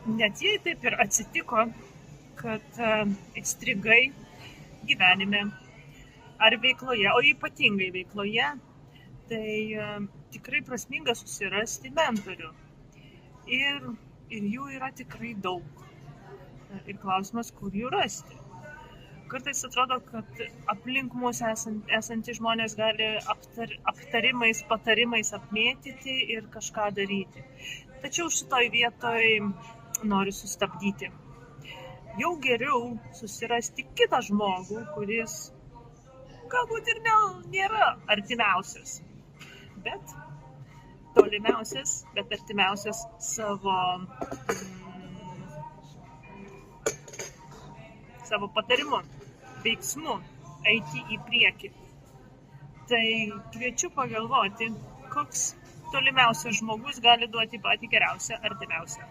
Net jei taip ir atsitiko, kad įstrigai gyvenime ar veikloje, o ypatingai veikloje, tai tikrai prasminga susirasti mentorių. Ir, ir jų yra tikrai daug. Ir klausimas, kur jų rasti. Kartais atrodo, kad aplink mus esantys žmonės gali aptarimais, patarimais apmėtyti ir kažką daryti. Tačiau šitoj vietoj noriu sustabdyti. Jau geriau susirasti kitą žmogų, kuris galbūt ir nėra artimiausias, bet tolimiausias, bet artimiausias savo patarimu, veiksmu eiti į priekį. Tai kviečiu pagalvoti, koks tolimiausias žmogus gali duoti patį geriausią, artimiausią.